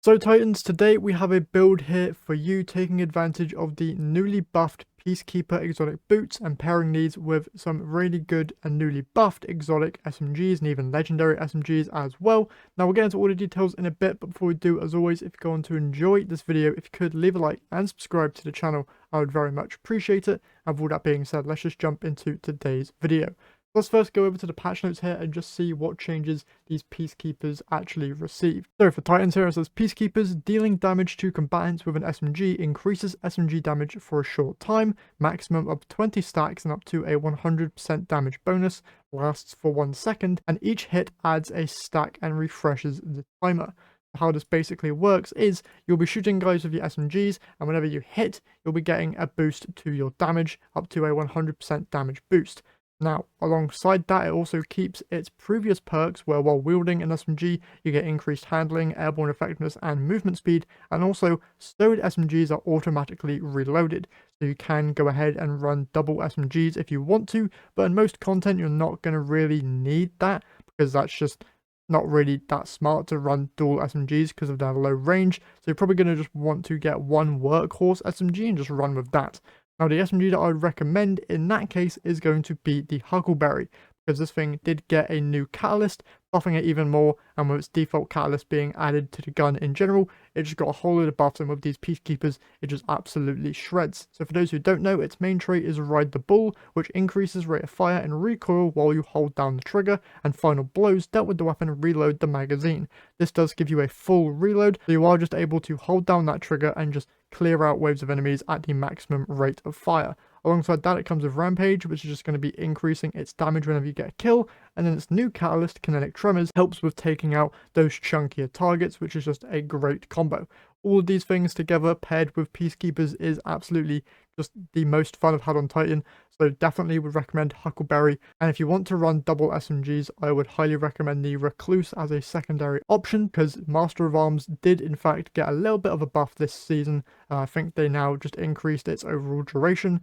So Titans, today we have a build here for you taking advantage of the newly buffed Peacekeeper exotic boots and pairing these with some really good and newly buffed exotic SMGs and even legendary SMGs as well. Now we'll get into all the details in a bit, but before we do, as always, if you go on to enjoy this video, if you could leave a like and subscribe to the channel, I would very much appreciate it. And with all that being said, let's just jump into today's video. Let's first go over to the patch notes here and just see what changes these Peacekeepers actually received. So for Titans here, it says Peacekeepers, dealing damage to combatants with an SMG increases SMG damage for a short time, maximum of 20 stacks and up to a 100% damage bonus, lasts for 1 second, and each hit adds a stack and refreshes the timer. How this basically works is you'll be shooting guys with your SMGs, and whenever you hit, you'll be getting a boost to your damage, up to a 100% damage boost. Now, alongside that, it also keeps its previous perks where while wielding an SMG, you get increased handling, airborne effectiveness, and movement speed, and also stowed SMGs are automatically reloaded. So you can go ahead and run double SMGs if you want to, but in most content, you're not going to really need that because that's just not really that smart to run dual SMGs because of their low range. So you're probably going to just want to get one workhorse SMG and just run with that. Now, the SMG that I would recommend in that case is going to be the Huckleberry, because this thing did get a new catalyst, buffing it even more, and with its default catalyst being added to the gun in general, it just got a whole load of buffs, and with these Peacekeepers, it just absolutely shreds. So for those who don't know, its main trait is Ride the Bull, which increases rate of fire and recoil while you hold down the trigger, and final blows dealt with the weapon reload the magazine. This does give you a full reload, so you are just able to hold down that trigger and just clear out waves of enemies at the maximum rate of fire. Alongside that, it comes with Rampage, which is just going to be increasing its damage whenever you get a kill, and then its new catalyst, Kinetic Tremors, helps with taking out those chunkier targets, which is just a great combo. All of these things together paired with Peacekeepers is absolutely just the most fun I've had on Titan, so definitely would recommend Huckleberry. And if you want to run double SMGs, I would highly recommend the Recluse as a secondary option, because Master of Arms did in fact get a little bit of a buff this season. I think they now just increased its overall duration,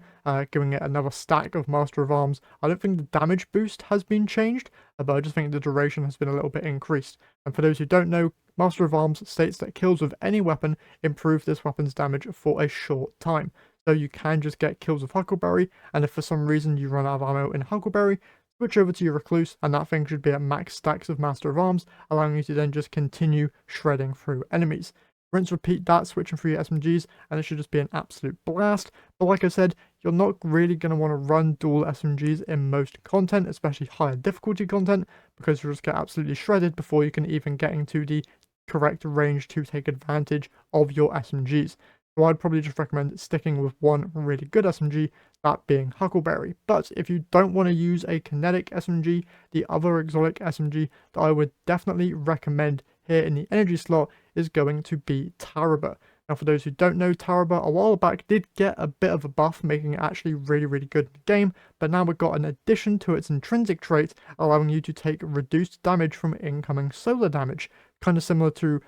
giving it another stack of Master of Arms. I don't think the damage boost has been changed, but I just think the duration has been a little bit increased. And for those who don't know, Master of Arms states that kills with any weapon improve this weapon's damage for a short time. So you can just get kills with Huckleberry, and if for some reason you run out of ammo in Huckleberry, switch over to your Recluse, and that thing should be at max stacks of Master of Arms, allowing you to then just continue shredding through enemies. Rinse repeat that, switching through your SMGs, and it should just be an absolute blast. But like I said, you're not really going to want to run dual SMGs in most content, especially higher difficulty content, because you'll just get absolutely shredded before you can even get into the correct range to take advantage of your SMGs. So I'd probably just recommend sticking with one really good SMG, that being Huckleberry. But if you don't want to use a kinetic SMG, the other exotic SMG that I would definitely recommend here in the energy slot is going to be Tarrabah. Now, for those who don't know, Tarrabah a while back did get a bit of a buff, making it actually really good in the game, but now we've got an addition to its intrinsic trait, allowing you to take reduced damage from incoming solar damage, kind of similar to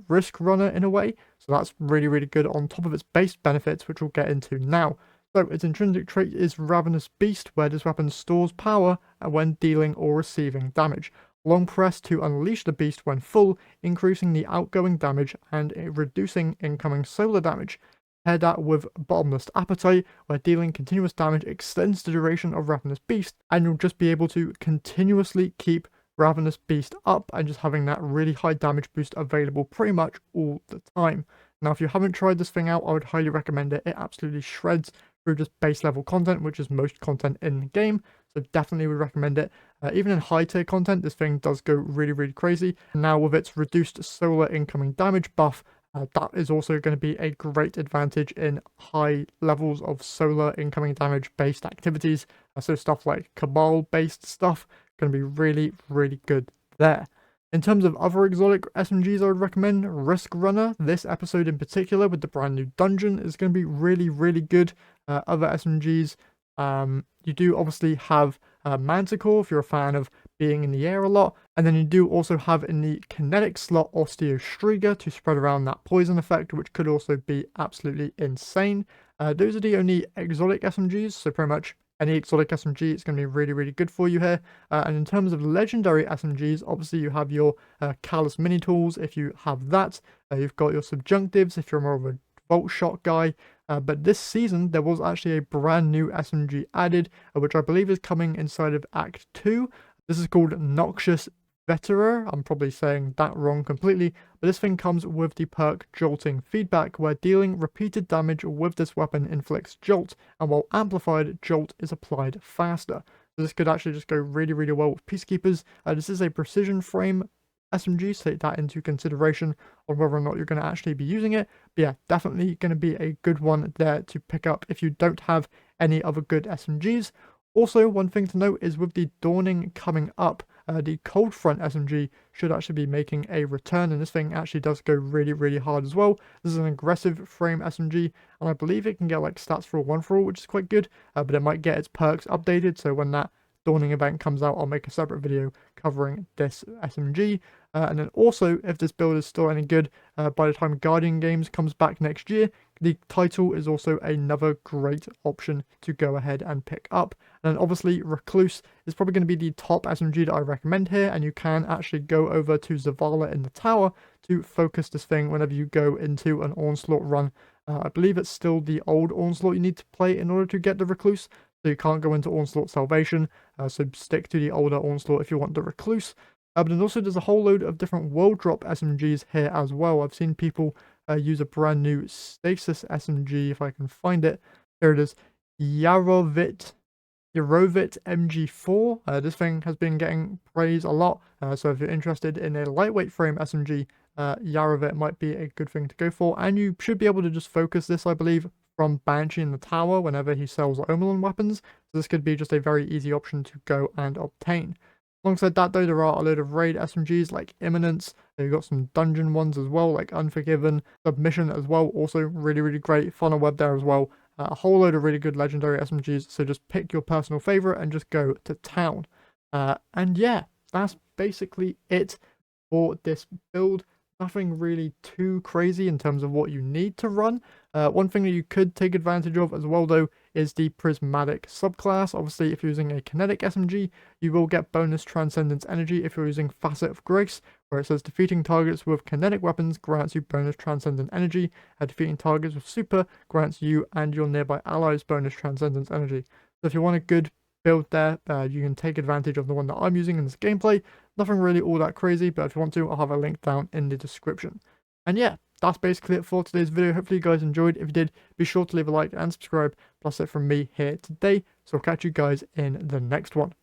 Risk Runner in a way. So that's really good on top of its base benefits, which we'll get into now. So its intrinsic trait is Ravenous Beast, where this weapon stores power when dealing or receiving damage. Long press to unleash the beast when full, increasing the outgoing damage and reducing incoming solar damage. Pair that with Bottomless Appetite, where dealing continuous damage extends the duration of Ravenous Beast, and you'll just be able to continuously keep Ravenous Beast up and just having that really high damage boost available pretty much all the time. Now, if you haven't tried this thing out, I would highly recommend it. It absolutely shreds through just base level content, which is most content in the game. So definitely would recommend it. Even in high tier content, this thing does go really crazy. And now with its reduced solar incoming damage buff, that is also going to be a great advantage in high levels of solar incoming damage based activities. So stuff like Cabal based stuff going to be really good there. In terms of other exotic SMGs I would recommend, Risk Runner, this episode in particular with the brand new dungeon, is going to be really good. Other SMGs, you do obviously have Manticore if you're a fan of being in the air a lot, and then you do also have in the kinetic slot Osteostriga to spread around that poison effect, which could also be absolutely insane. Those are the only exotic SMGs, so pretty much any exotic SMG, it's going to be really, really good for you here. And in terms of legendary SMGs, obviously you have your Callus mini tools if you have that. You've got your subjunctives if you're more of a bolt shot guy. But this season, there was actually a brand new SMG added, which I believe is coming inside of Act 2. This is called Noxious Veterer. I'm probably saying that wrong completely, but this thing comes with the perk Jolting Feedback, where dealing repeated damage with this weapon inflicts jolt, and while amplified, jolt is applied faster. So this could actually just go really, really well with Peacekeepers. This is a precision frame SMG, so take that into consideration on whether or not you're going to actually be using it. But yeah, definitely going to be a good one there to pick up if you don't have any other good SMGs. Also, one thing to note is with the Dawning coming up, the Cold Front SMG should actually be making a return, and this thing actually does go really, really hard as well. This is an aggressive frame SMG, and I believe it can get like stats for a 1 for all, which is quite good, but it might get its perks updated, so when that Dawning event comes out, I'll make a separate video covering this SMG. And then also, if this build is still any good, by the time Guardian Games comes back next year, the title is also another great option to go ahead and pick up. And then obviously, Recluse is probably going to be the top SMG that I recommend here, and you can actually go over to Zavala in the tower to focus this thing whenever you go into an Onslaught run. I believe it's still the old Onslaught you need to play in order to get the Recluse, so you can't go into Onslaught Salvation, so stick to the older Onslaught if you want the Recluse. But then also there's a whole load of different world drop SMGs here as well. I've seen people use a brand new Stasis SMG, if I can find it. Here it is, Yarovit MG4. This thing has been getting praised a lot, so if you're interested in a lightweight frame SMG, Yarovit might be a good thing to go for, and you should be able to just focus this, I believe, from Banshee in the tower whenever he sells Omelon weapons, so this could be just a very easy option to go and obtain. Alongside that though, there are a load of raid SMGs like Imminence. You've got some dungeon ones as well, like Unforgiven, Submission as well, also really, really great. Funnel Web there as well. A whole load of really good legendary SMGs, so just pick your personal favorite and just go to town. And yeah, that's basically it for this build. Nothing really too crazy in terms of what you need to run. One thing that you could take advantage of as well though is the Prismatic subclass. Obviously, if you're using a kinetic SMG, you will get bonus Transcendence Energy if you're using Facet of Grace, where it says defeating targets with kinetic weapons grants you bonus Transcendent Energy, and defeating targets with super grants you and your nearby allies bonus Transcendence Energy. So if you want a good build there, you can take advantage of the one that I'm using in this gameplay. Nothing really all that crazy, but if you want to, I'll have a link down in the description. And yeah, that's basically it for today's video. Hopefully you guys enjoyed. If you did, be sure to leave a like and subscribe. Plus it from me here today. So I'll catch you guys in the next one.